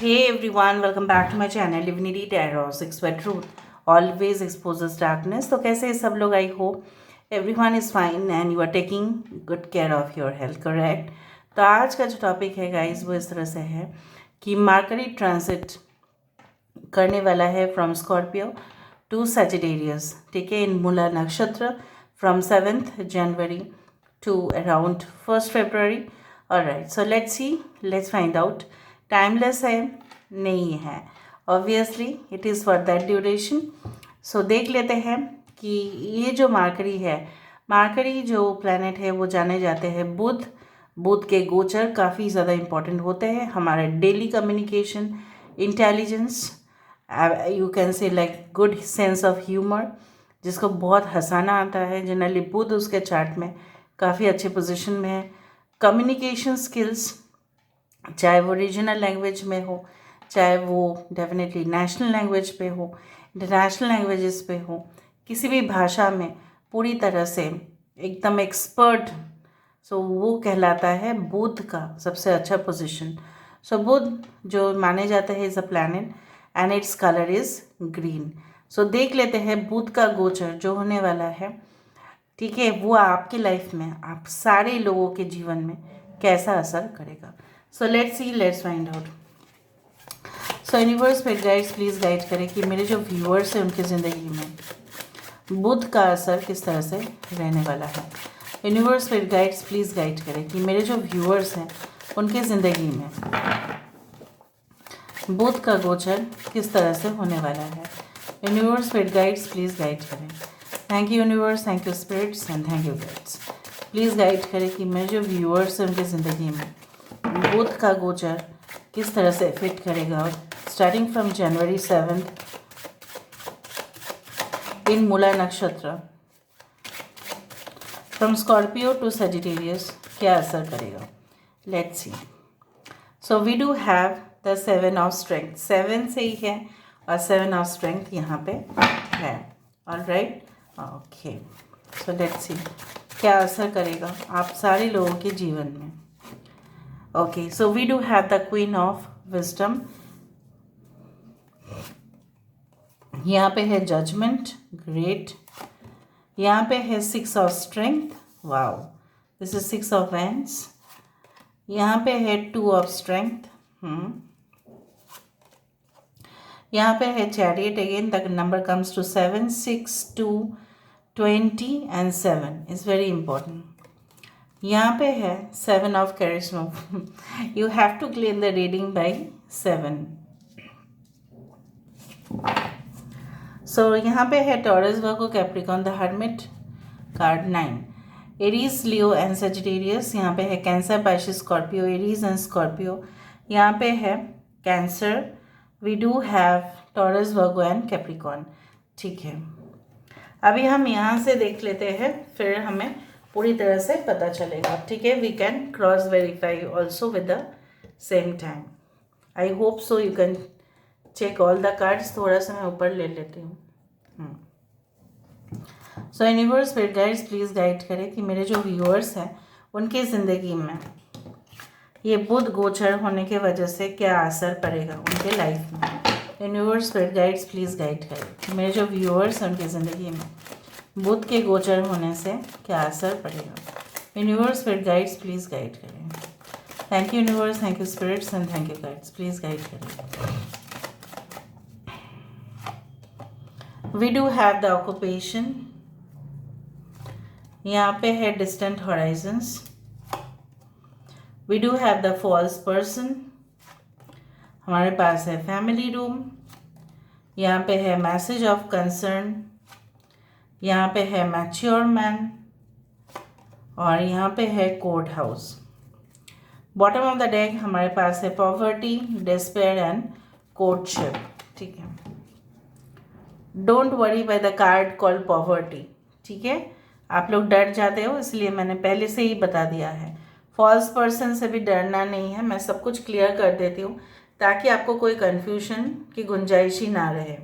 Hey everyone, welcome back to my channel Divinity Tarot 6 where truth always exposes darkness. तो कैसे हैं सब लोग? I hope everyone is fine and you are taking good care of your health, correct? तो आज का जो topic है गाइस वो इस तरह से है कि मरकरी ट्रांसिट करने वाला है फ्रॉम स्कॉर्पियो टू सजिटेरियस, ठीक है, इन मूला नक्षत्र from 7th January to around 1st February. Alright, so let's find out. Timeless है नहीं है, obviously it is for that duration. So देख लेते हैं कि ये जो मार्करी जो प्लैनेट है वो जाने जाते हैं बुध के गोचर काफ़ी ज़्यादा इम्पॉर्टेंट होते हैं हमारे daily communication, intelligence, you can say like good sense of humour, जिसको बहुत हंसाना आता है. जनरली बुध उसके चार्ट में काफ़ी अच्छे पोजीशन में है. कम्युनिकेशन स्किल्स, चाहे वो रीजनल लैंग्वेज में हो, चाहे वो डेफिनेटली नेशनल लैंग्वेज पे हो, इंटरनेशनल लैंग्वेजेस पे हो, किसी भी भाषा में पूरी तरह से एकदम एक्सपर्ट. सो वो कहलाता है बुध का सबसे अच्छा पोजीशन. सो बुध जो माने जाते हैं is a planet and its colour is green. So देख लेते हैं बुध का गोचर जो होने वाला है, ठीक है, वो आपकी लाइफ में, आप सारे लोगों के जीवन में कैसा असर करेगा. So let's find out. So universe पे गाइड्स प्लीज़ गाइड करें कि मेरे जो व्यूअर्स हैं उनकी ज़िंदगी में बुध का असर किस तरह से रहने वाला है. यूनिवर्स पे गाइड्स प्लीज़ गाइड करें कि मेरे जो व्यूअर्स हैं उनकी ज़िंदगी में बुध का गोचर किस तरह से होने वाला है. यूनिवर्स पे गाइड्स प्लीज़ गाइड करें. Thank you universe, thank you spirits and thank you guides. Please guide करें कि मेरे जो व्यूअर्स हैं उनकी ज़िंदगी में बुध का गोचर किस तरह से फिट करेगा starting from January 7th in Mula नक्षत्र फ्रॉम स्कॉर्पियो टू सजिटेरियस क्या असर करेगा. Let's see. So we do have the 7 of strength. 7 से ही है और 7 ऑफ स्ट्रेंथ यहाँ पे है. Alright, okay. So let's see क्या असर करेगा आप सारे लोगों के जीवन में. Okay, so we do have the Queen of Wisdom. यहाँ पे है Judgment, great. यहाँ पे है Six of Strength, wow. This is Six of Wands. यहाँ पे है Two of Strength. यहाँ पे है Chariot again. The number comes to 7, 6, 2, 20 and 7 is very important. यहाँ पे है 7 of charisma. You have to claim the reading by 7. So यहाँ पे है Taurus, Virgo, Capricorn, the hermit card 9. Aries, Leo and Sagittarius. यहाँ पे है Cancer, Pisces, Scorpio, Aries and Scorpio. यहाँ पे है Cancer. We do have Taurus, Virgo and Capricorn. ठीक है, अभी हम यहाँ से देख लेते हैं, फिर हमें पूरी तरह से पता चलेगा. ठीक है, we can cross verify also with the same time. I hope so you can check all the cards. थोड़ा सा मैं ऊपर ले लेती हूँ. सो यूनिवर्स फिर गाइड्स प्लीज़ गाइड करें कि मेरे जो व्यूअर्स हैं उनकी ज़िंदगी में ये बुध गोचर होने के वजह से क्या असर पड़ेगा उनके लाइफ में. यूनिवर्स फिर गाइड्स प्लीज़ गाइड करें कि मेरे जो व्यूअर्स हैं उनकी ज़िंदगी में बुध के गोचर होने से क्या असर पड़ेगा. यूनिवर्स फिर गाइड्स प्लीज़ गाइड करें. Thank you universe, thank you spirits and thank you guides. Please guide करें. We do have the occupation. यहाँ पे है distant horizons. We do have the false person. हमारे पास है फैमिली रूम. यहाँ पे है मैसेज ऑफ कंसर्न. यहाँ पे है मैच्योर मैन और यहाँ पे है court house. Bottom of the deck हमारे पास है पॉवर्टी, डिस्पेयर एंड कोर्टशिप. ठीक है, don't worry by the card called poverty. ठीक है, आप लोग डर जाते हो इसलिए मैंने पहले से ही बता दिया है. फॉल्स पर्सन से भी डरना नहीं है. मैं सब कुछ क्लियर कर देती हूँ ताकि आपको कोई कन्फ्यूजन की गुंजाइश ही ना रहे.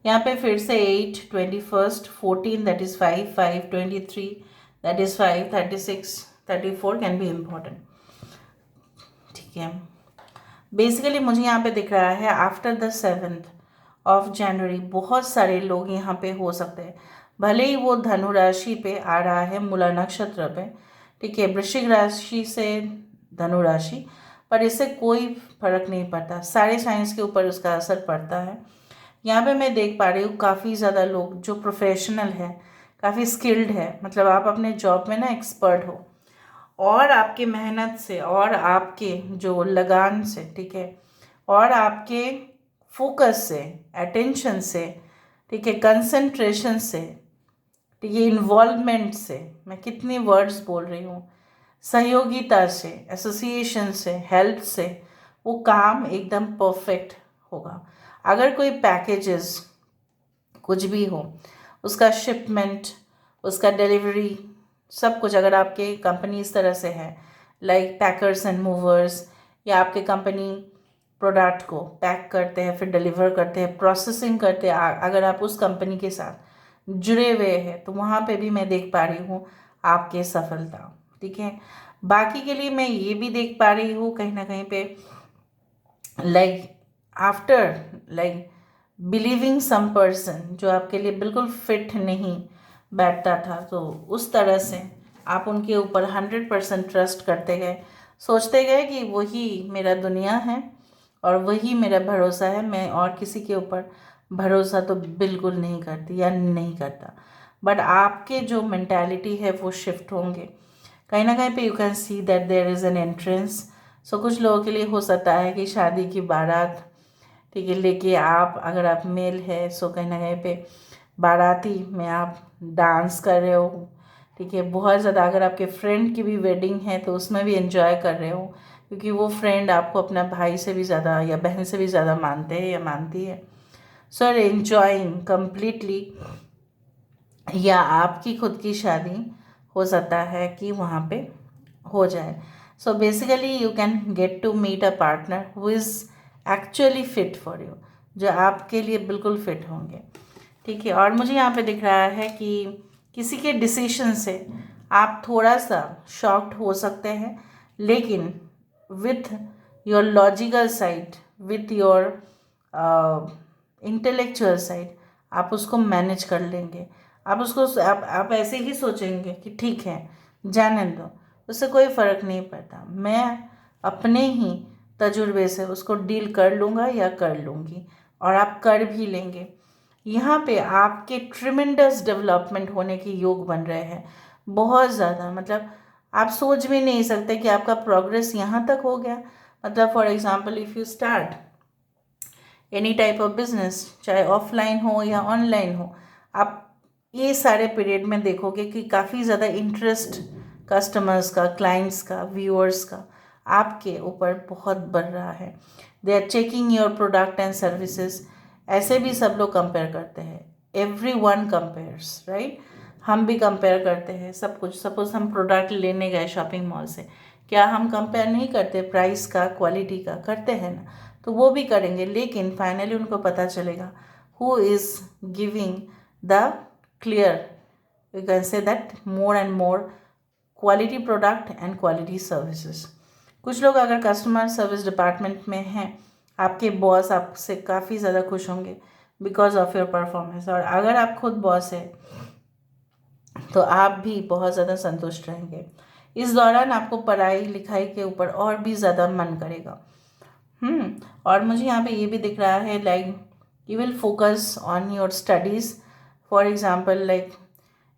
यहाँ पे फिर से 8, 21, 14 that is 5, 5, 23 that is 5, 36, 34 can be important. ठीक है, बेसिकली मुझे यहाँ पे दिख रहा है आफ्टर द 7 जनवरी बहुत सारे लोग यहाँ पे हो सकते हैं, भले ही वो धनु राशि पे आ रहा है, मूला नक्षत्र पे, ठीक है, वृश्चिक राशि से धनु राशि, पर इससे कोई फर्क नहीं पड़ता, सारे साइंस के ऊपर उसका असर पड़ता है। यहाँ पे मैं देख पा रही हूँ काफ़ी ज़्यादा लोग जो प्रोफेशनल है, काफ़ी स्किल्ड है, मतलब आप अपने जॉब में ना एक्सपर्ट हो, और आपके मेहनत से और आपके जो लगान से, ठीक है, और आपके फोकस से, अटेंशन से, ठीक है, कंसंट्रेशन से, ठीक है, इन्वॉल्वमेंट से, मैं कितनी वर्ड्स बोल रही हूँ, सहयोगिता से, एसोसिएशन से, हेल्प से, वो काम एकदम परफेक्ट होगा। अगर कोई पैकेजेस कुछ भी हो, उसका शिपमेंट, उसका डिलीवरी, सब कुछ अगर आपके कंपनी इस तरह से है, लाइक पैकर्स एंड मूवर्स, या आपके कंपनी प्रोडक्ट को पैक करते हैं फिर डिलीवर करते हैं, प्रोसेसिंग करते हैं, अगर आप उस कंपनी के साथ जुड़े हुए हैं, तो वहाँ पे भी मैं देख पा रही हूँ आपके सफलता, ठीक है। बाकी के लिए मैं ये भी देख पा रही हूँ कहीं ना कहीं पे, like after like believing some person जो आपके लिए बिल्कुल फिट नहीं बैठता था, तो उस तरह से आप उनके ऊपर 100% ट्रस्ट करते गए, सोचते गए कि वही मेरा दुनिया है और वही मेरा भरोसा है, मैं और किसी के ऊपर भरोसा तो बिल्कुल नहीं करती या नहीं करता। बट आपके जो मेंटालिटी है वो शिफ्ट होंगे कहीं ना कहीं पे, you can see that there is an entrance. So कुछ लोगों के लिए हो सकता है कि शादी की बारात, ठीक है, लेके आप, अगर आप मेल है, सो कहीं ना कहीं पे बाराती में आप डांस कर रहे हो, ठीक है, बहुत ज़्यादा, अगर आपके फ्रेंड की भी वेडिंग है तो उसमें भी एंजॉय कर रहे हो, क्योंकि वो फ्रेंड आपको अपना भाई से भी ज़्यादा या बहन से भी ज़्यादा मानते हैं या मानती है। सो एंजॉइंग कम्प्लीटली, या आपकी खुद की शादी हो सकता है कि वहाँ पे हो जाए। So basically you can get to meet a partner who is actually fit for you, जो आपके लिए बिल्कुल फिट होंगे, ठीक है। और मुझे यहाँ पे दिख रहा है कि किसी के डिसीजन से आप थोड़ा सा शॉक्ड हो सकते हैं, लेकिन with your logical side, with your intellectual side, आप उसको मैनेज कर लेंगे। आप उसको आप ऐसे ही सोचेंगे कि ठीक है, जाने दो, उससे कोई फ़र्क नहीं पड़ता, मैं अपने ही तजुर्बे से उसको डील कर लूँगा या कर लूँगी, और आप कर भी लेंगे। यहाँ पे आपके ट्रिमेंडस डेवलपमेंट होने के योग बन रहे हैं, बहुत ज़्यादा, मतलब आप सोच भी नहीं सकते कि आपका प्रोग्रेस यहाँ तक हो गया। मतलब for example, if you start any type of business, चाहे ऑफलाइन हो या ऑनलाइन हो, आप ये सारे पीरियड में देखोगे कि काफ़ी ज़्यादा इंटरेस्ट कस्टमर्स का, क्लाइंट्स का, व्यूअर्स का आपके ऊपर बहुत बढ़ रहा है। They are checking your product and services. ऐसे भी सब लोग कंपेयर करते हैं, एवरी वन कंपेयर्स, राइट। हम भी कंपेयर करते हैं सब कुछ। सपोज हम प्रोडक्ट लेने गए शॉपिंग मॉल से, क्या हम कंपेयर नहीं करते प्राइस का, क्वालिटी का? करते हैं ना। तो वो भी करेंगे, लेकिन फाइनली उनको पता चलेगा who is giving the clear, you can say that, more and more quality product and quality services. कुछ लोग अगर कस्टमर सर्विस डिपार्टमेंट में हैं, आपके बॉस आपसे काफ़ी ज़्यादा खुश होंगे बिकॉज ऑफ योर परफॉर्मेंस, और अगर आप खुद बॉस है तो आप भी बहुत ज़्यादा संतुष्ट रहेंगे। इस दौरान आपको पढ़ाई लिखाई के ऊपर और भी ज़्यादा मन करेगा। और मुझे यहाँ पे ये भी दिख रहा है, like you will focus on your studies. For example, like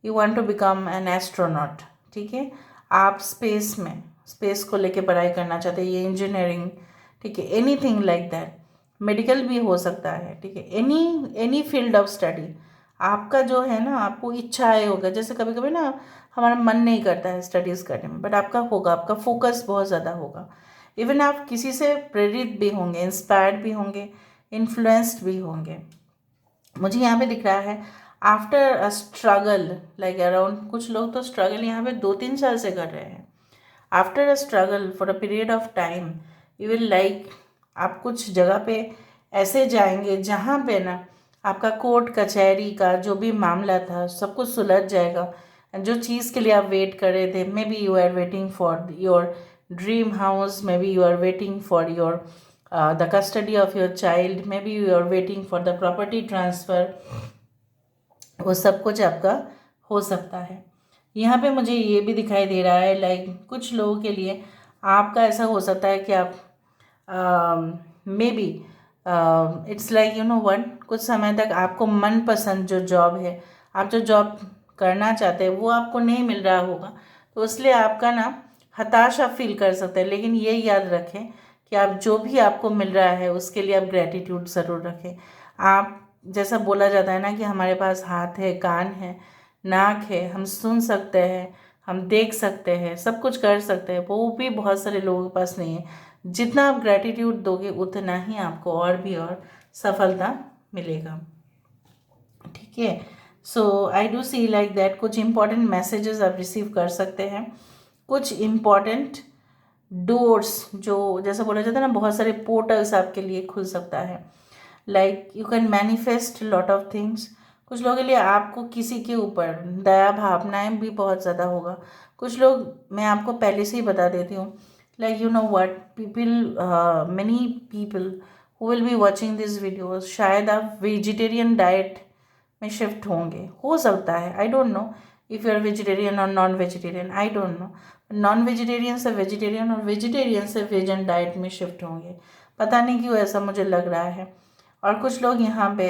you want to become an astronaut, ठीक है, आप स्पेस को लेके पढ़ाई करना चाहते हैं, ये इंजीनियरिंग, ठीक है, एनीथिंग लाइक दैट, मेडिकल भी हो सकता है, ठीक है, एनी फील्ड ऑफ स्टडी आपका जो है ना, आपको इच्छाएं होगा, जैसे कभी कभी ना हमारा मन नहीं करता है स्टडीज़ करने में, बट आपका होगा, आपका फोकस बहुत ज़्यादा होगा। इवन आप किसी से प्रेरित भी होंगे, इंस्पायर्ड भी होंगे, इन्फ्लुएंस्ड भी होंगे। मुझे यहाँ पे दिख रहा है after a struggle, like around, कुछ लोग तो स्ट्रगल यहाँ पे 2-3 साल से कर रहे हैं। After a struggle for a period of time, you will like, आप कुछ जगह पे ऐसे जाएंगे जहाँ पे ना आपका कोर्ट कचहरी का जो भी मामला था सब कुछ सुलझ जाएगा। जो चीज़ के लिए आप वेट कर रहे थे, maybe you are waiting for your dream house, maybe you are waiting for your the custody of your child, maybe you are waiting for the property transfer, वो सब कुछ आपका हो सकता है। यहाँ पे मुझे ये भी दिखाई दे रहा है लाइक कुछ लोगों के लिए आपका ऐसा हो सकता है कि आप may be it's like you know one, कुछ समय तक आपको मनपसंद जो जॉब है, आप जो जॉब करना चाहते हैं वो आपको नहीं मिल रहा होगा, तो इसलिए आपका ना हताशा फील कर सकते हैं। लेकिन ये याद रखें कि आप जो भी आपको मिल रहा है उसके लिए आप ग्रेटिट्यूड ज़रूर रखें। आप, जैसा बोला जाता है ना कि हमारे पास हाथ है, कान है, नाक है, हम सुन सकते हैं, हम देख सकते हैं, सब कुछ कर सकते हैं, वो भी बहुत सारे लोगों के पास नहीं है। जितना आप ग्रेटिट्यूड दोगे उतना ही आपको और भी और सफलता मिलेगा। ठीक है, so I do see like that कुछ इंपॉर्टेंट मैसेजेस आप रिसीव कर सकते हैं, कुछ इम्पॉर्टेंट डोर्स, जो जैसा बोला जाता है ना, बहुत सारे पोर्टल्स आपके लिए खुल सकता है। Like you can manifest lot of things. कुछ लोगों के लिए आपको किसी के ऊपर दया भावनाएं भी बहुत ज़्यादा होगा। कुछ लोग, मैं आपको पहले से ही बता देती हूँ, like you know what people, many people who will be watching this video, शायद आप वेजिटेरियन डाइट में शिफ्ट होंगे, हो सकता है, I don't know if you are vegetarian और non vegetarian, I don't know. Non vegetarian से वेजिटेरियन और वेजिटेरियन से वेजन डाइट में शिफ्ट होंगे, पता नहीं क्यों ऐसा मुझे लग रहा है। और कुछ लोग यहाँ पे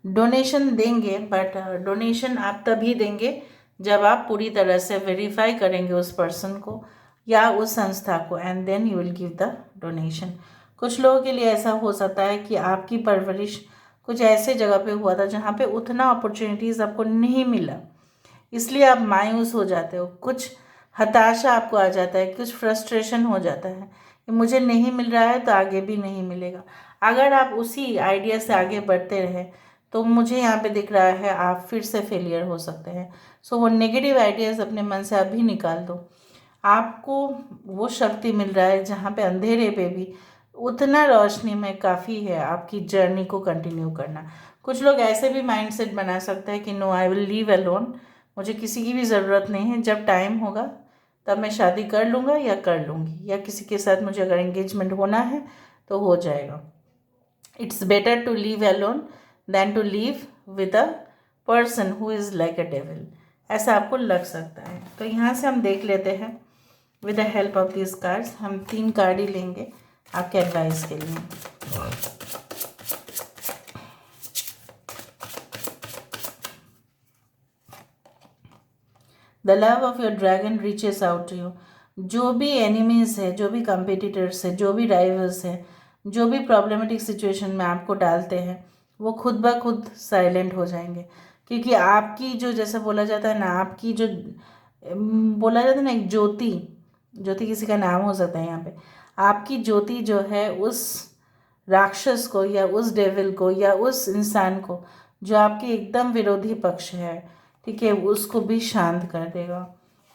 डोनेशन देंगे, बट डोनेशन आप तभी देंगे जब आप पूरी तरह से वेरीफाई करेंगे उस पर्सन को या उस संस्था को, and then you will give the donation. कुछ लोगों के लिए ऐसा हो सकता है कि आपकी परवरिश कुछ ऐसे जगह पे हुआ था जहाँ पे उतना अपॉर्चुनिटीज़ आपको नहीं मिला, इसलिए आप मायूस हो जाते हो, कुछ हताशा आपको आ जाता है, कुछ फ्रस्ट्रेशन हो जाता है कि मुझे नहीं मिल रहा है तो आगे भी नहीं मिलेगा। अगर आप उसी आइडिया से आगे बढ़ते रहे तो मुझे यहाँ पे दिख रहा है आप फिर से फेलियर हो सकते हैं। सो वो नेगेटिव आइडियाज़ अपने मन से अभी निकाल दो। आपको वो शक्ति मिल रहा है जहाँ पे अंधेरे पे भी उतना रोशनी में काफ़ी है आपकी जर्नी को कंटिन्यू करना। कुछ लोग ऐसे भी माइंडसेट बना सकते हैं कि no, I will leave alone, मुझे किसी की भी ज़रूरत नहीं है, जब टाइम होगा तब मैं शादी कर लूँगा या कर लूँगी, या किसी के साथ मुझे अगर एंगेजमेंट होना है तो हो जाएगा। It's better to leave alone than to leave with a person who is like a devil, ऐसा आपको लग सकता है। तो यहाँ से हम देख लेते हैं with the help of this cards, हम 3 कार्ड ही लेंगे आपके एडवाइस के लिए। The love of your dragon reaches out to you. जो भी एनिमीज़ है, जो भी कंपिटिटर्स है, जो भी राइवल्स है, जो भी प्रॉब्लमेटिक सिचुएशन में आपको डालते हैं, वो खुद ब खुद साइलेंट हो जाएंगे। क्योंकि आपकी जो, जैसे बोला जाता है ना, आपकी जो बोला जाता है ना, एक ज्योति, ज्योति किसी का नाम हो सकता है यहाँ पे, आपकी ज्योति जो है उस राक्षस को या उस डेविल को या उस इंसान को जो आपके एकदम विरोधी पक्ष है, ठीक है, उसको भी शांत कर देगा।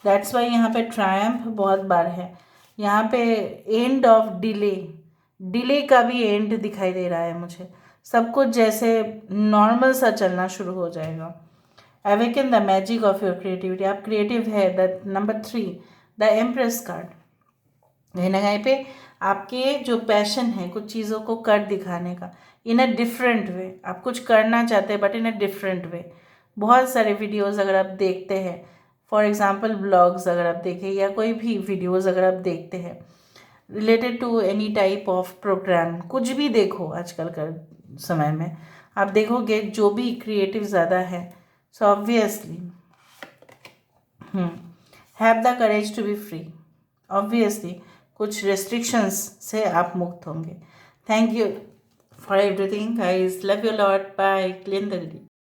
दैट्स वाई यहाँ पे ट्रायम्फ बहुत बार है। यहाँ पे एंड ऑफ डिले, डिले का भी एंड दिखाई दे रहा है मुझे। सब कुछ जैसे नॉर्मल सा चलना शुरू हो जाएगा। Awaken the magic of your creativity, आप क्रिएटिव है। The number 3, the empress card, कहीं ना कहीं पे आपके जो पैशन है कुछ चीज़ों को कर दिखाने का, इन अ डिफरेंट वे, आप कुछ करना चाहते हैं but in a different way. बहुत सारे वीडियोस अगर आप देखते हैं, फॉर एग्जांपल ब्लॉग्स अगर आप देखें या कोई भी वीडियोस अगर आप देखते हैं related to any type of program, कुछ भी देखो आजकल का समय में, आप देखोगे जो भी क्रिएटिव ज़्यादा है, so obviously have the courage to be free. Obviously कुछ रेस्ट्रिक्शंस से आप मुक्त होंगे। Thank you for everything guys, love you lot, bye, clean the